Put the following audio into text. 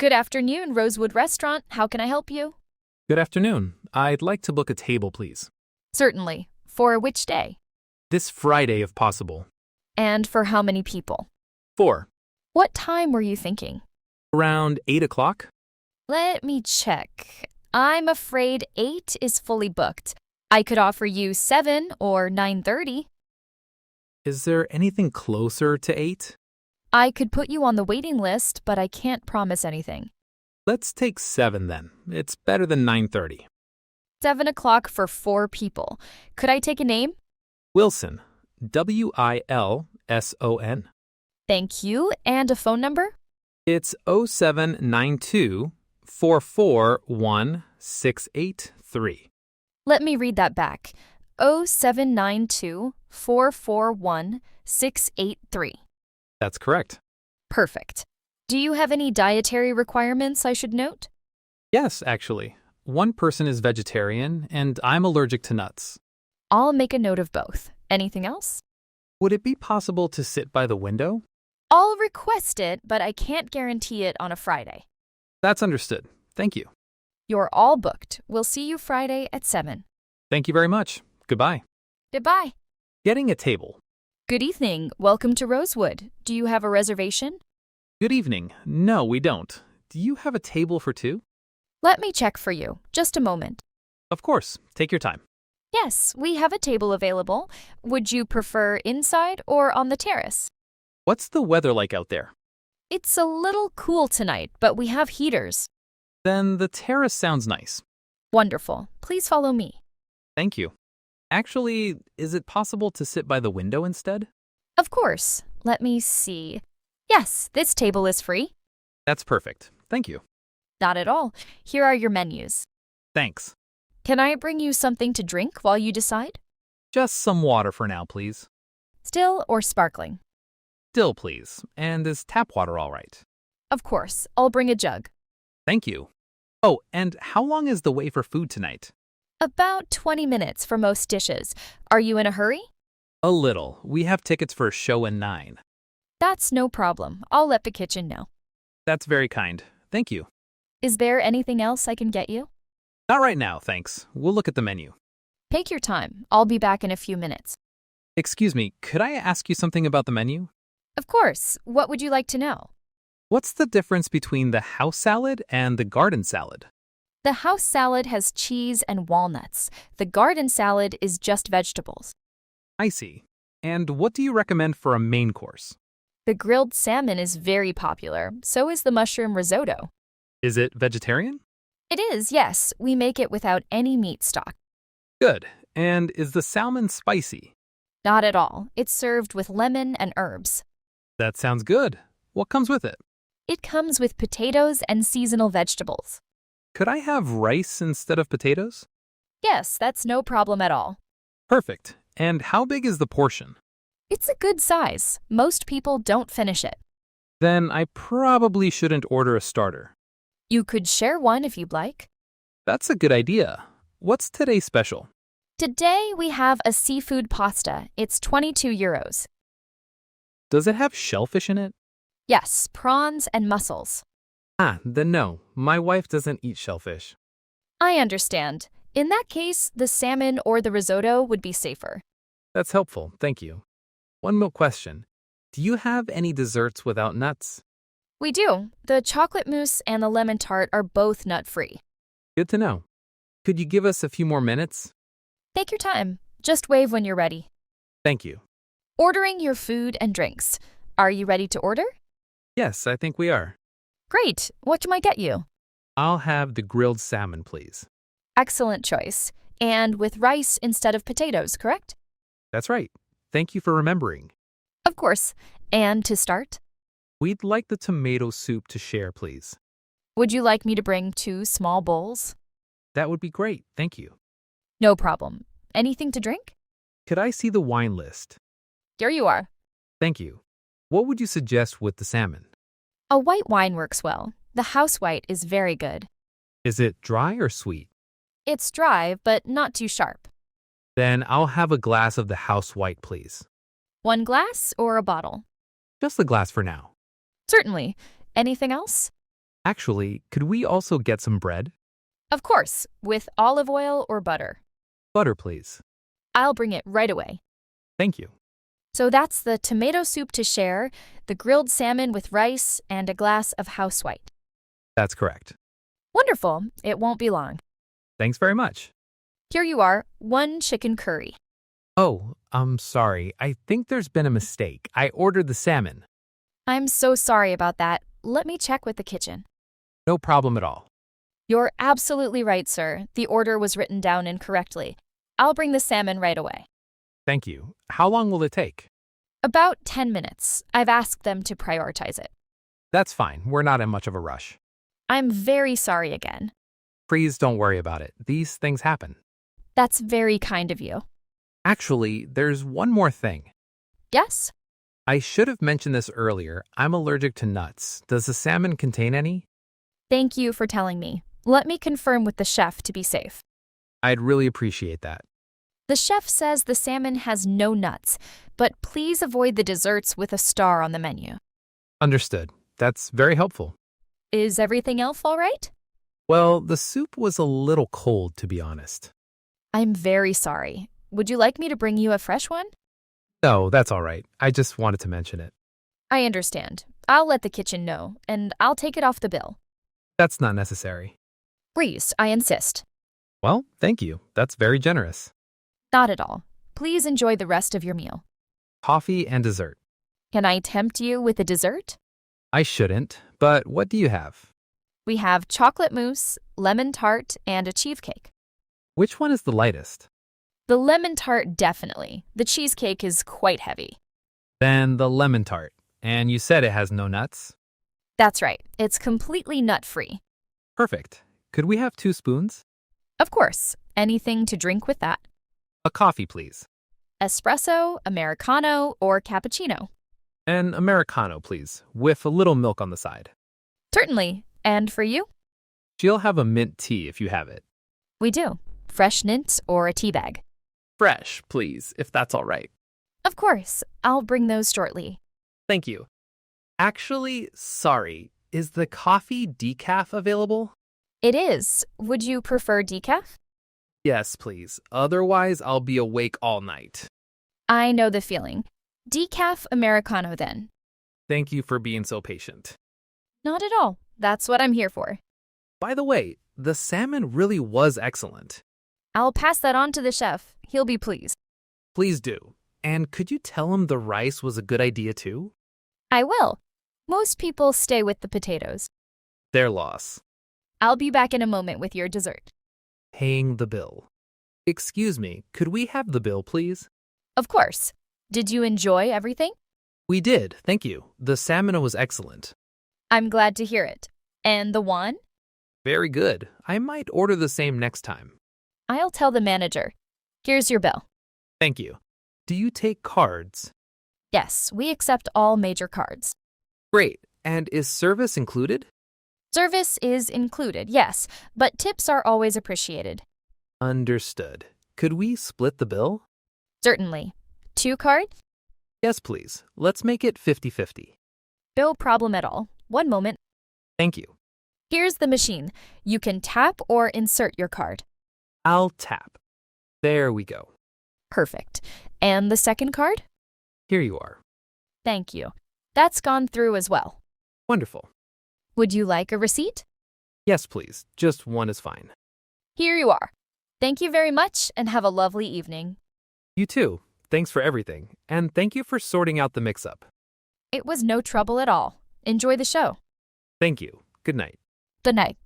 Good afternoon, Rosewood Restaurant. How can I help you? Good afternoon. I'd like to book a table, please. Certainly. For which day? This Friday, if possible. And for how many people? 4. What time were you thinking? Around 8 o'clock? Let me check. I'm afraid 8 is fully booked. I could offer you 7 or 9:30. Is there anything closer to 8? I could put you on the waiting list, but I can't promise anything. Let's take 7 then. It's better than 9:30. 7 o'clock for 4 people. Could I take a name? Wilson. Wilson. Thank you. And a phone number? It's 0792 441 683. Let me read that back. 0792 441 683. That's correct. Perfect. Do you have any dietary requirements I should note? Yes, actually. One person is vegetarian, and I'm allergic to nuts. I'll make a note of both. Anything else? Would it be possible to sit by the window? I'll request it, but I can't guarantee it on a Friday. That's understood. Thank you. You're all booked. We'll see you Friday at 7. Thank you very much. Goodbye. Goodbye. Getting a table. Good evening. Welcome to Rosewood. Do you have a reservation? Good evening. No, we don't. Do you have a table for 2? Let me check for you. Just a moment. Of course. Take your time. Yes, we have a table available. Would you prefer inside or on the terrace? What's the weather like out there? It's a little cool tonight, but we have heaters. Then the terrace sounds nice. Wonderful. Please follow me. Thank you. Actually, is it possible to sit by the window instead? Of course. Let me see. Yes, this table is free. That's perfect. Thank you. Not at all. Here are your menus. Thanks. Can I bring you something to drink while you decide? Just some water for now, please. Still or sparkling? Still, please. And is tap water all right? Of course. I'll bring a jug. Thank you. Oh, and how long is the wait for food tonight? About 20 minutes for most dishes. Are you in a hurry? A little. We have tickets for a show in 9. That's no problem. I'll let the kitchen know. That's very kind. Thank you. Is there anything else I can get you? Not right now, thanks. We'll look at the menu. Take your time. I'll be back in a few minutes. Excuse me, could I ask you something about the menu? Of course. What would you like to know? What's the difference between the house salad and the garden salad? The house salad has cheese and walnuts. The garden salad is just vegetables. I see. And what do you recommend for a main course? The grilled salmon is very popular. So is the mushroom risotto. Is it vegetarian? It is, yes. We make it without any meat stock. Good. And is the salmon spicy? Not at all. It's served with lemon and herbs. That sounds good. What comes with it? It comes with potatoes and seasonal vegetables. Could I have rice instead of potatoes? Yes, that's no problem at all. Perfect. And how big is the portion? It's a good size. Most people don't finish it. Then I probably shouldn't order a starter. You could share one if you'd like. That's a good idea. What's today's special? Today we have a seafood pasta. It's 22 euros. Does it have shellfish in it? Yes, prawns and mussels. Then no. My wife doesn't eat shellfish. I understand. In that case, the salmon or the risotto would be safer. That's helpful. Thank you. One more question. Do you have any desserts without nuts? We do. The chocolate mousse and the lemon tart are both nut-free. Good to know. Could you give us a few more minutes? Take your time. Just wave when you're ready. Thank you. Ordering your food and drinks. Are you ready to order? Yes, I think we are. Great. What can I get you? I'll have the grilled salmon, please. Excellent choice. And with rice instead of potatoes, correct? That's right. Thank you for remembering. Of course. And to start? We'd like the tomato soup to share, please. Would you like me to bring 2 small bowls? That would be great. Thank you. No problem. Anything to drink? Could I see the wine list? Here you are. Thank you. What would you suggest with the salmon? A white wine works well. The house white is very good. Is it dry or sweet? It's dry, but not too sharp. Then I'll have a glass of the house white, please. 1 glass or a bottle? Just the glass for now. Certainly. Anything else? Actually, could we also get some bread? Of course, with olive oil or butter. Butter, please. I'll bring it right away. Thank you. So that's the tomato soup to share, the grilled salmon with rice, and a glass of house white. That's correct. Wonderful. It won't be long. Thanks very much. Here you are, one chicken curry. Oh, I'm sorry. I think there's been a mistake. I ordered the salmon. I'm so sorry about that. Let me check with the kitchen. No problem at all. You're absolutely right, sir. The order was written down incorrectly. I'll bring the salmon right away. Thank you. How long will it take? About 10 minutes. I've asked them to prioritize it. That's fine. We're not in much of a rush. I'm very sorry again. Please don't worry about it. These things happen. That's very kind of you. Actually, there's one more thing. Yes? I should have mentioned this earlier. I'm allergic to nuts. Does the salmon contain any? Thank you for telling me. Let me confirm with the chef to be safe. I'd really appreciate that. The chef says the salmon has no nuts, but please avoid the desserts with a star on the menu. Understood. That's very helpful. Is everything else all right? Well, the soup was a little cold, to be honest. I'm very sorry. Would you like me to bring you a fresh one? No, that's all right. I just wanted to mention it. I understand. I'll let the kitchen know, and I'll take it off the bill. That's not necessary. Please, I insist. Well, thank you. That's very generous. Not at all. Please enjoy the rest of your meal. Coffee and dessert. Can I tempt you with a dessert? I shouldn't, but what do you have? We have chocolate mousse, lemon tart, and a cheesecake. Which one is the lightest? The lemon tart definitely. The cheesecake is quite heavy. Then the lemon tart. And you said it has no nuts? That's right. It's completely nut-free. Perfect. Could we have 2 spoons? Of course. Anything to drink with that. A coffee, please. Espresso, Americano, or cappuccino. An Americano, please, with a little milk on the side. Certainly. And for you? She'll have a mint tea if you have it. We do. Fresh mint or a tea bag. Fresh, please, if that's all right. Of course. I'll bring those shortly. Thank you. Actually, sorry, is the coffee decaf available? It is. Would you prefer decaf? Yes, please. Otherwise, I'll be awake all night. I know the feeling. Decaf Americano then. Thank you for being so patient. Not at all. That's what I'm here for. By the way, the salmon really was excellent. I'll pass that on to the chef. He'll be pleased. Please do. And could you tell him the rice was a good idea too? I will. Most people stay with the potatoes. Their loss. I'll be back in a moment with your dessert. Paying the bill. Excuse me, could we have the bill, please? Of course. Did you enjoy everything? We did, thank you. The salmon was excellent. I'm glad to hear it. And the wine? Very good. I might order the same next time. I'll tell the manager. Here's your bill. Thank you. Do you take cards? Yes, we accept all major cards. Great. And is service included? Service is included, yes, but tips are always appreciated. Understood. Could we split the bill? Certainly. 2 cards? Yes, please. Let's make it 50-50. No problem at all. One moment. Thank you. Here's the machine. You can tap or insert your card. I'll tap. There we go. Perfect. And the second card? Here you are. Thank you. That's gone through as well. Wonderful. Would you like a receipt? Yes, please. Just one is fine. Here you are. Thank you very much and have a lovely evening. You too. Thanks for everything. And thank you for sorting out the mix-up. It was no trouble at all. Enjoy the show. Thank you. Good night. Good night.